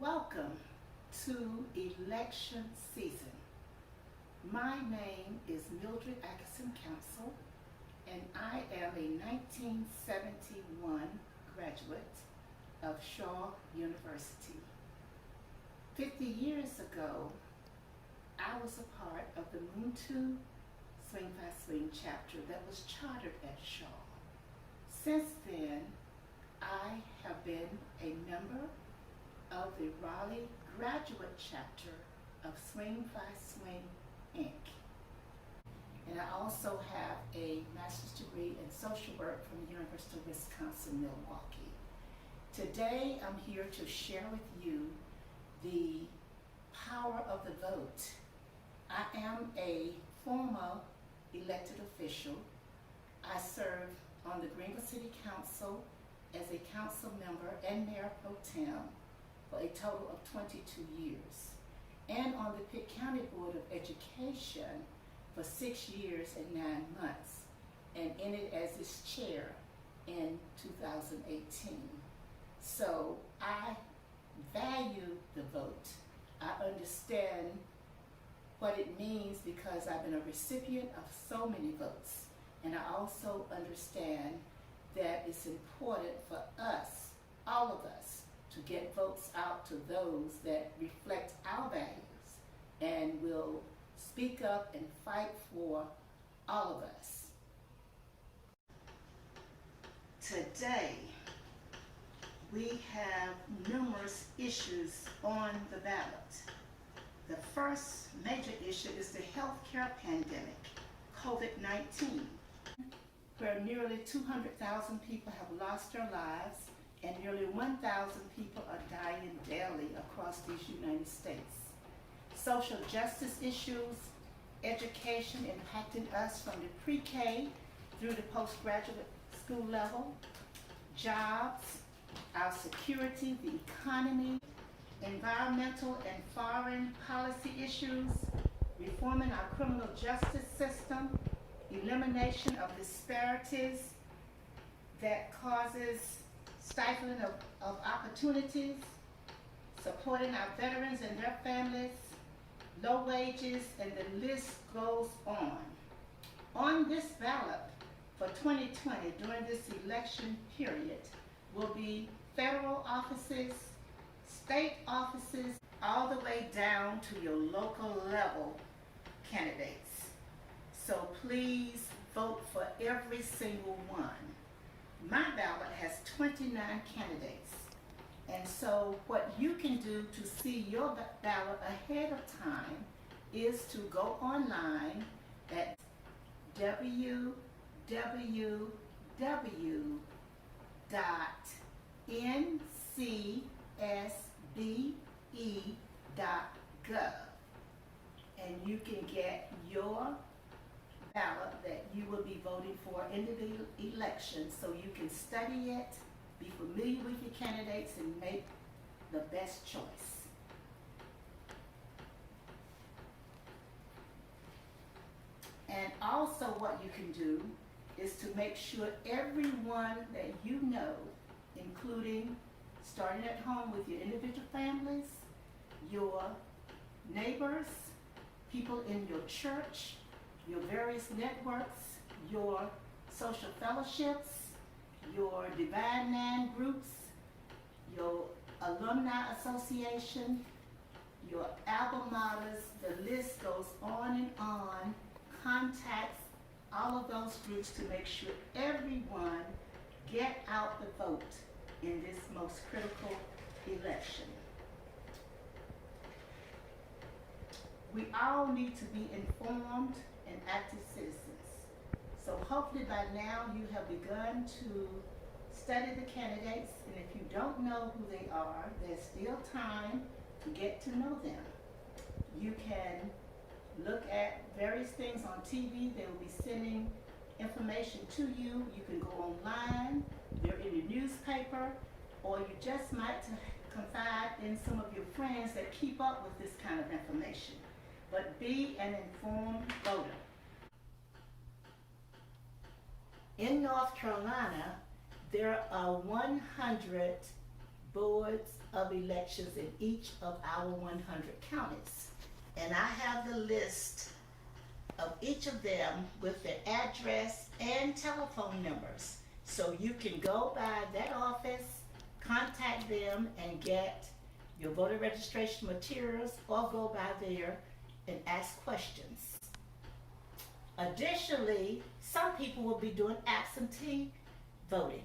Welcome to election season. My name is Mildred Council, and I am a 1971 graduate of Shaw University. 50 years ago, I was a part of the Moon 2 Swing by Swing chapter that was chartered at Shaw. Since then, I have been a member of the Raleigh graduate chapter of Swing by Swing, Inc. And I also have a master's degree in social work from the University of Wisconsin-Milwaukee. Today, I'm here to share with you the power of the vote. I am a former elected official. I serve on the Greenville City Council as a council member and mayor pro tem for a total of 22 years, and on the Pitt County Board of Education for 6 years and 9 months, and in it as its chair in 2018. So I value the vote. I understand what it means because I've been a recipient of so many votes, and I also understand that it's important for us, all of us, to get votes out to those that reflect our values and will speak up and fight for all of us. Today, we have numerous issues on the ballot. The first major issue is the healthcare pandemic, COVID-19, where nearly 200,000 people have lost their lives and nearly 1,000 people are dying daily across these United States. Social justice issues, education impacting us from the pre-K through the postgraduate school level, jobs, our security, the economy, environmental and foreign policy issues, reforming our criminal justice system, elimination of disparities that causes stifling of opportunities, supporting our veterans and their families, low wages, and the list goes on. On this ballot for 2020, during this election period, will be federal offices, state offices, all the way down to your local level candidates. So please vote for every single one. My ballot has 29 candidates. And so what you can do to see your ballot ahead of time is to go online at www.ncsbe.gov, and you can get your ballot that you will be voting for in the election, so you can study it, be familiar with your candidates, and make the best choice. And also what you can do is to make sure everyone that you know, including starting at home with your individual families, your neighbors, people in your church, your various networks, your social fellowships, your Divine Nine groups, your alumni association, your alma maters, the list goes on, contacts all of those groups to make sure everyone get out the vote in this most critical election. We all need to be informed and active citizens. So hopefully by now you have begun to study the candidates, and if you don't know who they are, there's still time to get to know them. You can look at various things on TV. They will be sending information to you. You can go online, they're in the newspaper, or you just might confide in some of your friends that keep up with this kind of information. But be an informed voter. In North Carolina, there are 100 boards of elections in each of our 100 counties. And I have the list of each of them with their address and telephone numbers. So you can go by that office, contact them, and get your voter registration materials, or go by there and ask questions. Additionally, some people will be doing absentee voting.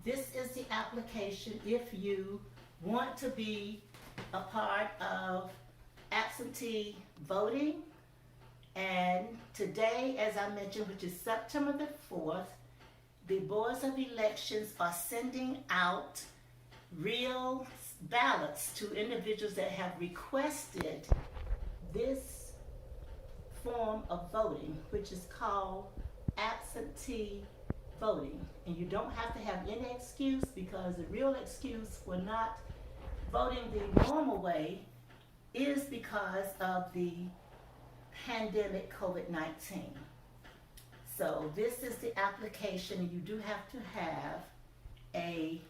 This is the application if you want to be a part of absentee voting. And today, as I mentioned, which is September the 4th, the boards of elections are sending out real ballots to individuals that have requested this form of voting, which is called absentee voting. And you don't have to have any excuse, because the real excuse for not voting the normal way is because of the pandemic COVID-19. So this is the application, and you do have to have a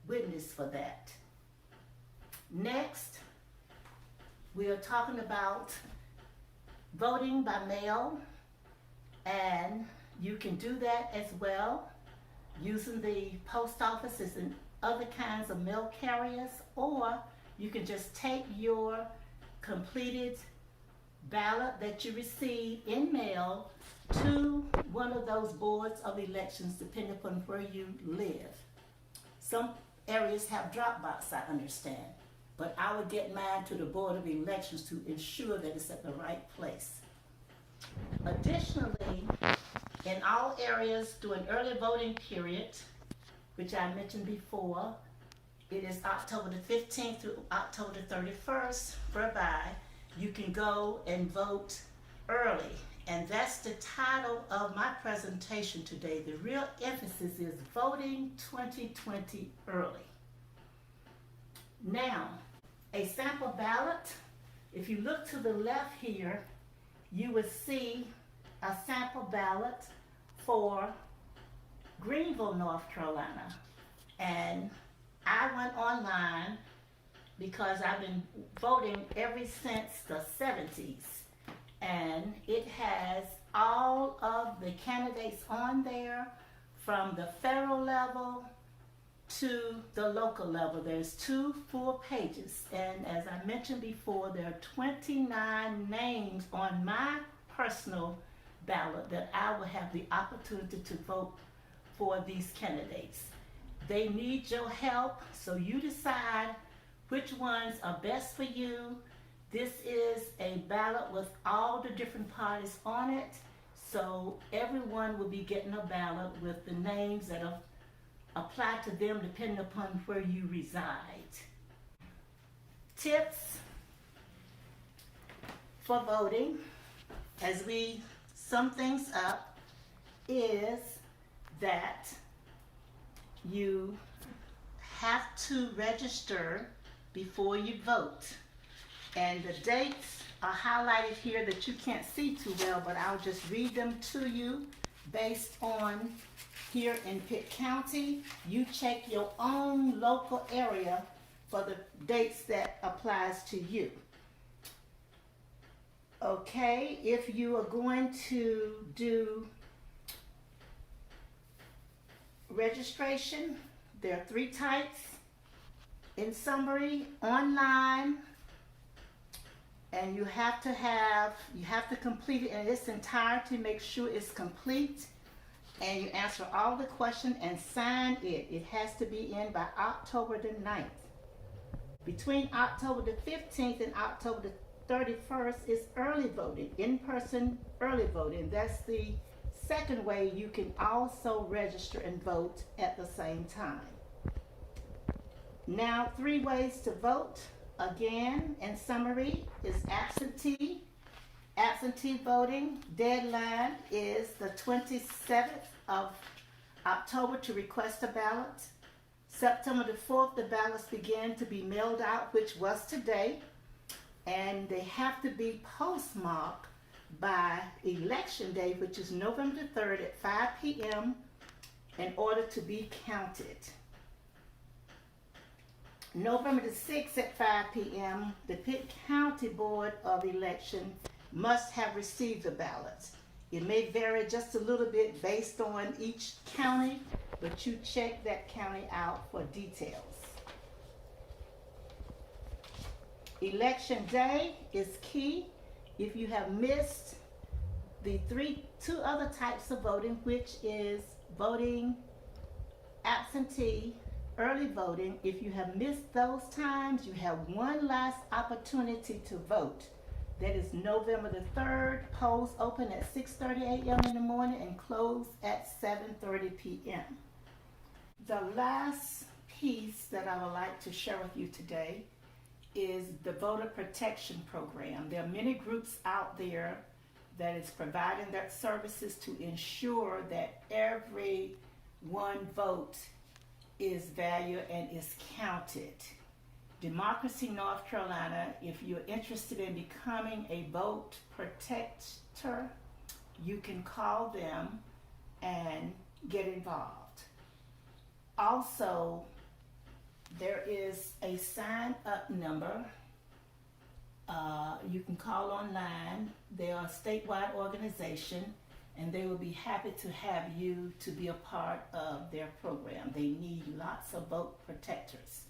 witness for that. Next, we are talking about voting by mail, and you can do that as well using the post offices and other kinds of mail carriers, or you can just take your completed ballot that you receive in mail to one of those boards of elections, depending upon where you live. Some areas have drop box, I understand, but I would get mine to the Board of Elections to ensure that it's at the right place. Additionally, in all areas during early voting period, which I mentioned before, it is October the 15th through October the 31st, whereby you can go and vote early. And that's the title of my presentation today. The real emphasis is voting 2020 early. Now, a sample ballot, if you look to the left here, you will see a sample ballot for Greenville, North Carolina. And I went online because I've been voting ever since the 70s. And it has all of the candidates on there from the federal level to the local level. There's 2 full pages. And as I mentioned before, there are 29 names on my personal ballot that I will have the opportunity to vote for these candidates. They need your help, so you decide which ones are best for you. This is a ballot with all the different parties on it, so everyone will be getting a ballot with the names that are applied to them depending upon where you reside. Tips for voting, as we sum things up, is that you have to register before you vote. And the dates are highlighted here that you can't see too well, but I'll just read them to you based on here in Pitt County. You check your own local area for the dates that applies to you. Okay, if you are going to do registration, there are 3 types. In summary, online, and you have to complete it in its entirety, make sure it's complete, and you answer all the questions and sign it. It has to be in by October the 9th. Between October the 15th and October the 31st is early voting, in-person early voting. That's the second way you can also register and vote at the same time. Now, 3 ways to vote. Again, in summary, is absentee. Absentee voting deadline is the 27th of October to request a ballot. September the 4th, the ballots begin to be mailed out, which was today, and they have to be postmarked by Election Day, which is November the 3rd at 5 p.m. in order to be counted. November the 6th at 5 p.m., the Pitt County Board of Election must have received the ballots. It may vary just a little bit based on each county, but you check that county out for details. Election day is key. If you have missed the two other types of voting, which is voting absentee, early voting, if you have missed those times, you have one last opportunity to vote. That is November the 3rd. Polls open at 6:30 a.m. in the morning and close at 7:30 p.m. The last piece that I would like to share with you today is the voter protection program. There are many groups out there that is providing their services to ensure that every one vote is valued and is counted. Democracy North Carolina, if you're interested in becoming a vote protector, you can call them and get involved. Also, there is a sign up number. You can call online. They are a statewide organization, and they will be happy to have you to be a part of their program. They need lots of vote protectors,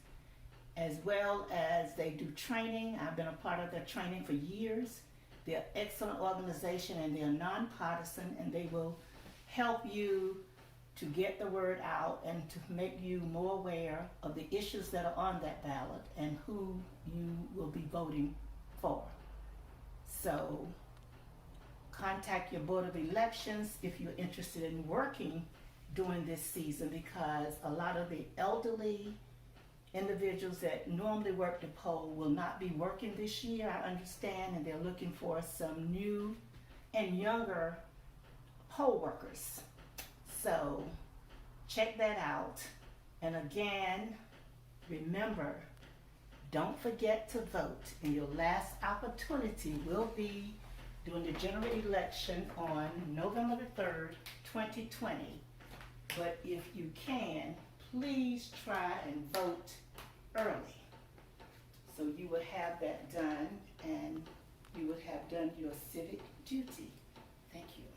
as well as they do training. I've been a part of their training for years. They're an excellent organization, and they're nonpartisan, and they will help you to get the word out and to make you more aware of the issues that are on that ballot and who you will be voting for. So contact your Board of Elections if you're interested in working during this season, because a lot of the elderly individuals that normally work the poll will not be working this year, I understand, and they're looking for some new and younger poll workers. So check that out. And again, remember, don't forget to vote. And your last opportunity will be during the general election on November the 3rd, 2020. But if you can, please try and vote early, so you would have that done and you would have done your civic duty. Thank you.